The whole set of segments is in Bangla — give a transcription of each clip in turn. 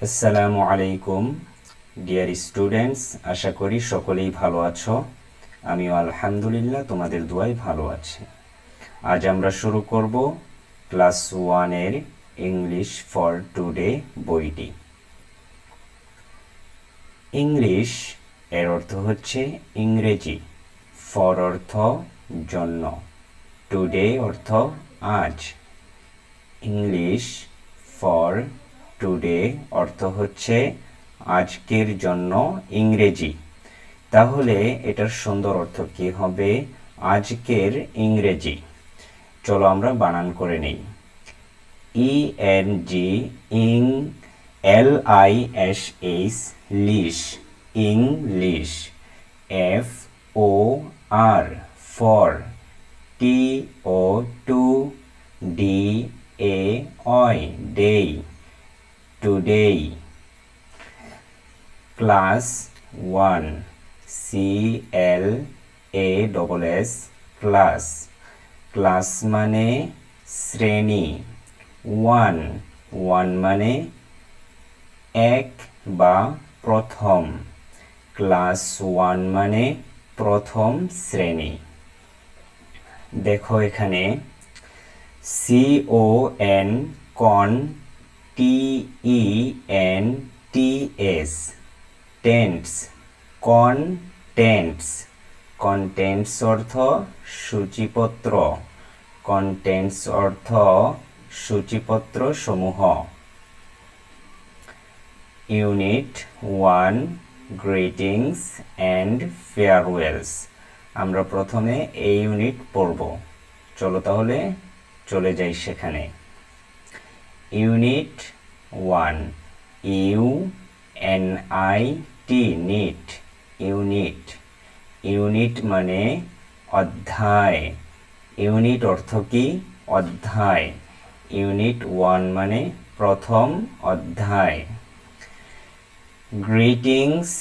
আসসালামু আলাইকুম ডিয়ার স্টুডেন্টস, আশা করি সকলেই ভালো আছো। আমিও আলহামদুলিল্লাহ তোমাদের দোয়ায় ভালো আছি। আজ আমরা শুরু করব ক্লাস 1 এর ইংলিশ ফর টুডে বইটি। ইংলিশ এর অর্থ হচ্ছে ইংরেজি, ফর অর্থ জন্য, টুডে অর্থ আজ। ইংলিশ ফর টুডে অর্থ হচ্ছে আজকের জন্য ইংরেজি। তাহলে এটার সুন্দর অর্থ কি হবে? আজকের ইংরেজি। চলো আমরা বানান করে নেই। E N G eng, LISH lish, English. FOR for, TODAY day, today। Class 1 CLASS class, class মানে শ্রেণী। 1 মানে এক বা প্রথম। ক্লাস 1 মানে প্রথম শ্রেণী। দেখো এখানে CON কন, TENTS টেন্টস, কন্টেন্টস। কন্টেন্টস অর্থ সূচিপত্র, কন্টেন্টস অর্থ সূচিপত্র সমূহ। Unit 1 greetings and farewells. আমরা প্রথমে এই ইউনিট পড়ব। চলো তাহলে চলে যাই সেখানে। ইউনিট 1 UNIT নিট, ইউনিট। ইউনিট মানে অধ্যায়। ইউনিট অর্থ কি? অধ্যায়। ইউনিট 1 মানে প্রথম অধ্যায়। Greetings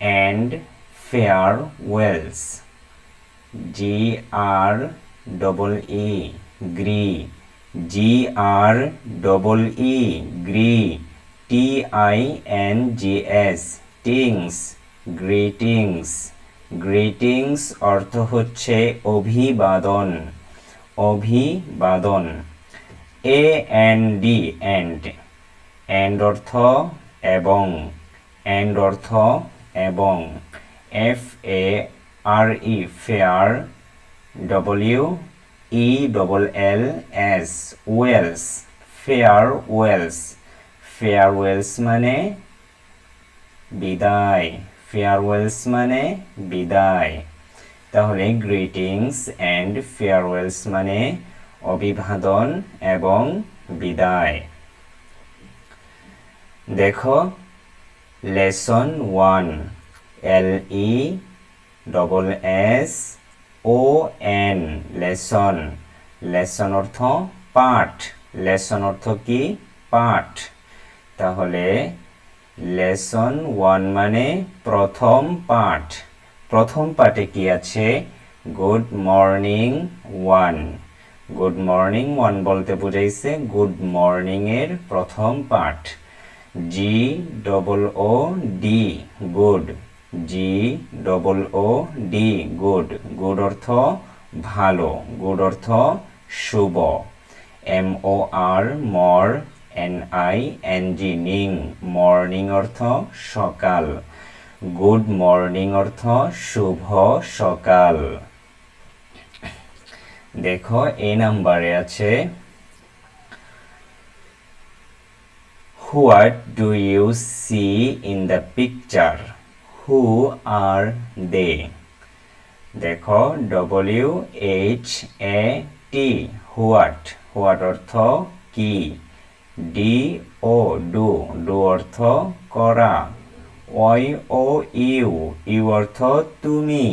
and farewells, GREE gree, GREE gree, TINGS tings, greetings. Greetings অর্থ হচ্ছে অভিবাদন, অভিবাদন। AND এন্ড অর্থ এবং, এন্ড অর্থ এবং। FARE fare, WELLS wells, farewells. Farewells মানে বিদায়, ফেয়ারওয়েলস মানে বিদায়। তাহলে গ্রিটিংস অ্যান্ড ফেয়ারওয়েলস মানে অভিবাদন এবং বিদায়। দেখো লেসন 1 LESSON লেসন। লেসন অর্থ পাঠ, লেসন অর্থ কি? পাঠ। তাহলে লেসন 1 মানে প্রথম পাঠ। প্রথম পাঠে কি আছে? Good morning 1। গুড মর্নিং 1 বলতে বুঝাইছে গুড মর্নিং এর প্রথম পাঠ। GOOD good, GOOD good. Good অর্থ ভালো, গুড অর্থ শুভ। MOR মর, NING নিং, মর্নিং অর্থ সকাল। গুড মর্নিং অর্থ শুভ সকাল। দেখো এই নাম্বারে আছে what do you see in the picture? Who are they? দেখো WHAT হোয়াট, হোয়াট অর্থ কি? DO ডু, ডু অর্থ করা। YOU ইউ অর্থ তুমি।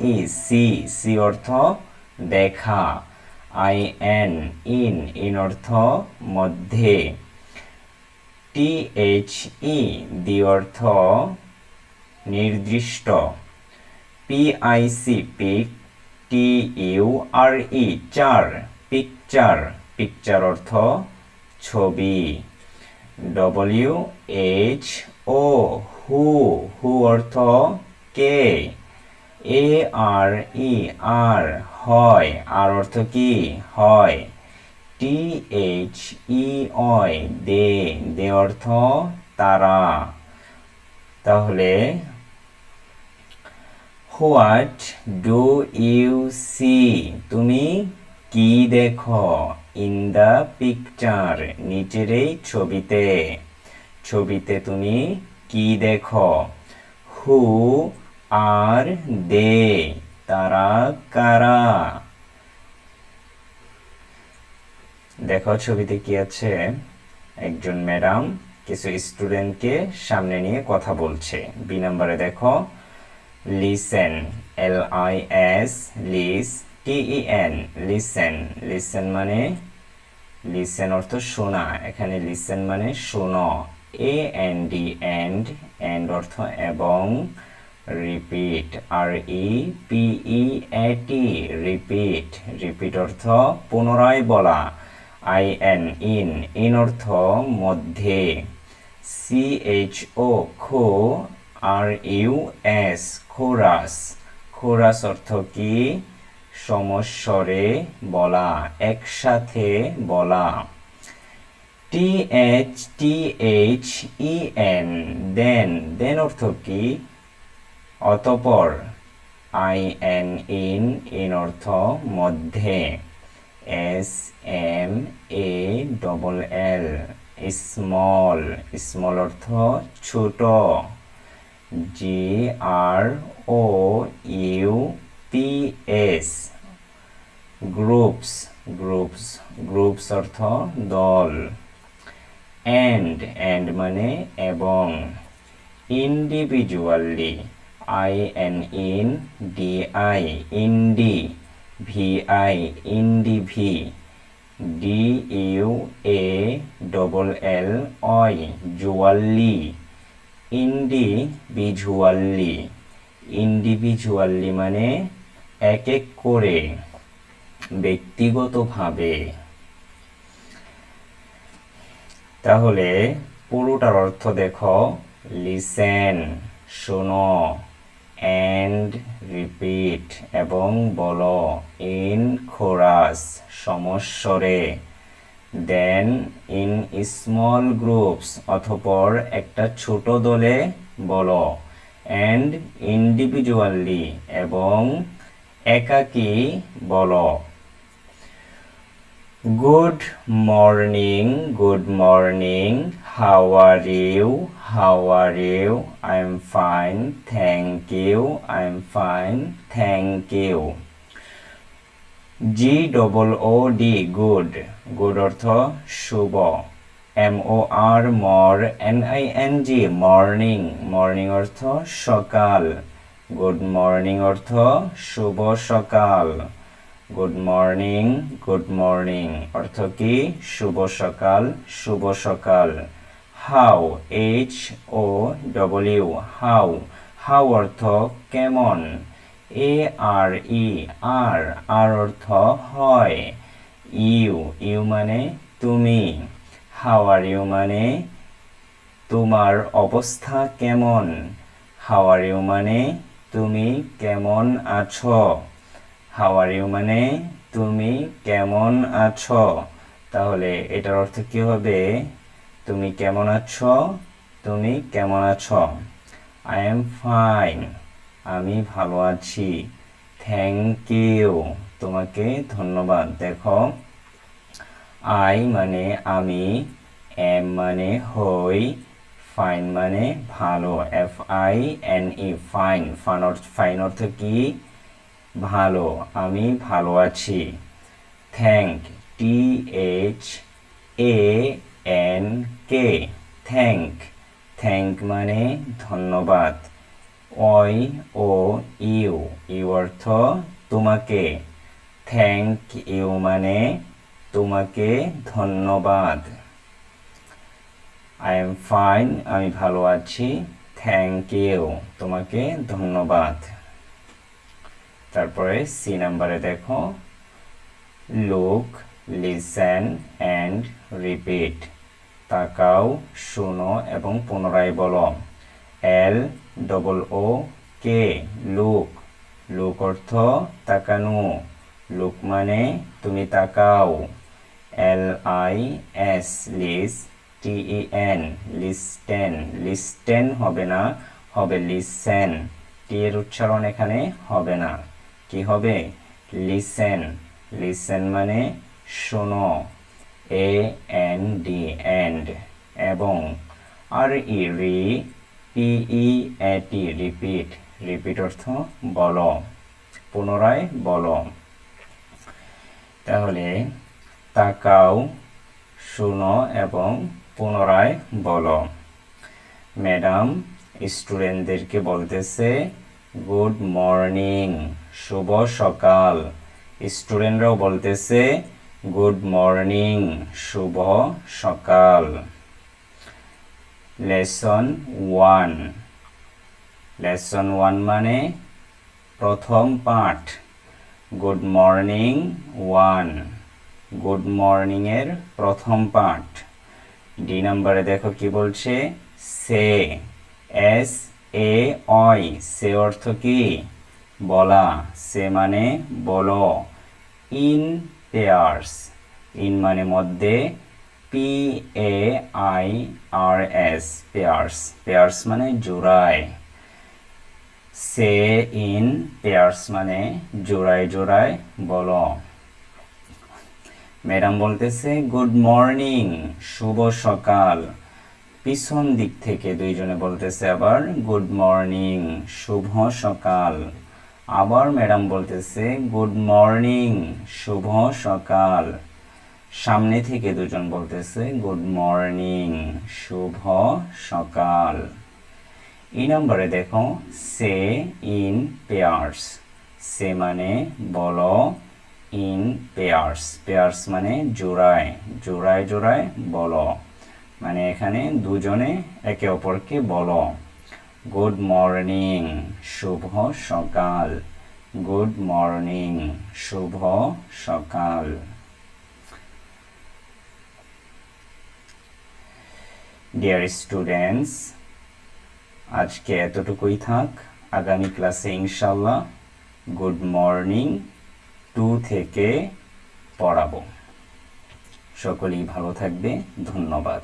SEESEE সি অর্থ দেখা। ইন অর্থ মধ্যে। THE দি অর্থ নির্দিষ্ট। PIC পিক, TURE চার, পিকচার। পিকচার অর্থ ছবি। WHO হু, হু অর্থ কে। ARE আর হয়, আর অর্থ কি হয়। THEOI দে, দে অর্থ তারা। তাহলে হোয়াট ডু ইউ সি, তুমি কি দেখো। ইন দ্য পিকচার, নিচের এই ছবিতে, ছবিতে তুমি কি দেখো। হু আর দে, তারা কারা। দেখো ছবিতে কি আছে, একজন ম্যাডাম কিছু স্টুডেন্টকে সামনে নিয়ে কথা বলছে। বি নাম্বারে দেখো লিসেন, LIS, লিস, TEN, লিসেন। লিসেন মানে, লিসেন অর্থ শোনা, এখানে লিসেন মানে শোনো। AND, এন্ড, এন্ড অর্থ এবং। রিপিট, REPEAT, রিপিট, রিপিট অর্থ পুনরায় বলা। IN, ইন, ইন অর্থ মধ্যে। CHO, খো, RUS, খোরাস, খোরাস অর্থ কি সমস্বরে বলা, একসাথে বলা। THEN, দেন, দেন অর্থ কি অতঃপর। IN, ইন, ইন অর্থ মধ্যে। SMALL, স্মল, স্মল অর্থ ছোট। GROUPS, গ্রুপস, গ্রুপস, গ্রুপস অর্থ দল। এন্ড, এন্ড মানে এবং। ইন্ডিভিজুয়ালি, INDI, ইন্ডি, VI, ইন্ডিভি, DUALLI, জুয়াল্লি, ইন্ডিভিজুয়ালি, ইন্ডিভিজুয়ালি মানে এক এক করে, ব্যক্তিগতভাবে। তাহলে পুরোটার অর্থ দেখো, লিসেন শোনো, এন্ড রিপিট এবং বলো, ইন কোরাস সমস্বরে, দেন ইন স্মল গ্রুপস অতঃপর একটা ছোট দলে বলো, এন্ড ইন্ডিভিজুয়ালি এবং একাকী বলো। Good morning, good morning, how are you, how are you, I am fine, thank you, I am fine, thank you. GOOD, good, good অর্থ শুভ। MOR, মর, NING, মর্নিং, মর্নিং অর্থ সকাল। গুড মর্নিং অর্থ শুভ সকাল। গুড মর্নিং, গুড মর্নিং অর্থ কি শুভ সকাল, শুভ সকাল। হাউ, HOW, হাউ, হাউ অর্থ কেমন। ARE, আর, আর অর্থ হয়। ইউ, ইউ মানে তুমি। হাউ আর ইউ মানে তোমার অবস্থা কেমন। হাউ আর ইউ মানে তুমি কেমন আছো। হাউ আর ইউ মানে তুমি কেমন আছো। তাহলে এটার অর্থ কি হবে, তুমি কেমন আছো, তুমি কেমন আছো। আই এম ফাইন, আমি ভালো আছি। থ্যাংক ইউ, তোমাকে ধন্যবাদ। দেখো আই মানে আমি, এম মানে হই, ফাইন মানে ভালো, FINE, ফাইন, ফাইন অর্থ কি ভালো, আমি ভালো আছি। থ্যাংক, THANK, থ্যাংক, থ্যাংক মানে ধন্যবাদ। ইউ, ইউ অর্থ তোমাকে। থ্যাংক ইউ মানে তোমাকে ধন্যবাদ। আই এম ফাইন, আমি ভালো আছি। থ্যাংক ইউ, তোমাকে ধন্যবাদ। তারপরে সি নাম্বারে দেখো লুক, লিসেন অ্যান্ড রিপিট। তাকাও, শুনো এবং পুনরায় বলো। LOOK look. লুক অর্থ তাকানো। লুক মানে তুমি তাকাও। LIS লিস TEN লিস্টেন। লিস্টেন হবে না, হবে লিসেন। টি এর উচ্চারণ এখানে হবে না, কি হবে? লিসেন। লিসেন মানে শোনো। AND অ্যান্ড এবং REPEAT রিপিট। রিপিট অর্থ বলো, পুনরায় বলো। তাহলে তাকাও, শুনো এবং পুনরায় বলো। ম্যাডাম স্টুডেন্টদেরকে বলতেছে গুড মর্নিং, শুভ সকাল। স্টুডেন্টরাও বলতেছে গুড মর্নিং, শুভ সকাল। লেসন 1। লেসন 1 মানে প্রথম পাঠ। গুড মর্নিং 1, গুড মর্নিং এর প্রথম পাঠ। ডি নাম্বারে দেখো কি বলছে, সে। SAOI সে অর্থ কি? বলা। সে মানে বলো। ইন পেয়ার্স, ইন মানে মধ্যে, PAIRS পেয়ার্স। পেয়ার্স মানে জোড়ায়। সে ইন পেয়ার্স মানে জোড়ায় জোড়ায় বলো। ম্যাডাম বলতেছে গুড মর্নিং, শুভ সকাল। পিছন দিক থেকে দুইজনে বলতেছে আবার গুড মর্নিং, শুভ সকাল। আবার ম্যাডাম বলতেছে গুড মর্নিং, শুভ সকাল। সামনে থেকে দুজন বলতেছে গুড মর্নিং, শুভ সকাল। এই নম্বরে দেখো সে ইন পেয়ার্স। সে মানে বলো, ইন পেয়ার্স। পেয়ার্স মানে জোড়ায়, জোড়ায় জোড়ায় বলো। মানে এখানে দুজনে একে অপরকে বলো। গুড মর্নিং, শুভ সকাল। গুড মর্নিং, শুভ সকাল। ডিয়ার স্টুডেন্টস, আজকে এতটুকুই থাক। আগামী ক্লাসে ইনশাল্লাহ গুড মর্নিং 2 থেকে পড়াবো। সকলেই ভালো থাকবে। ধন্যবাদ।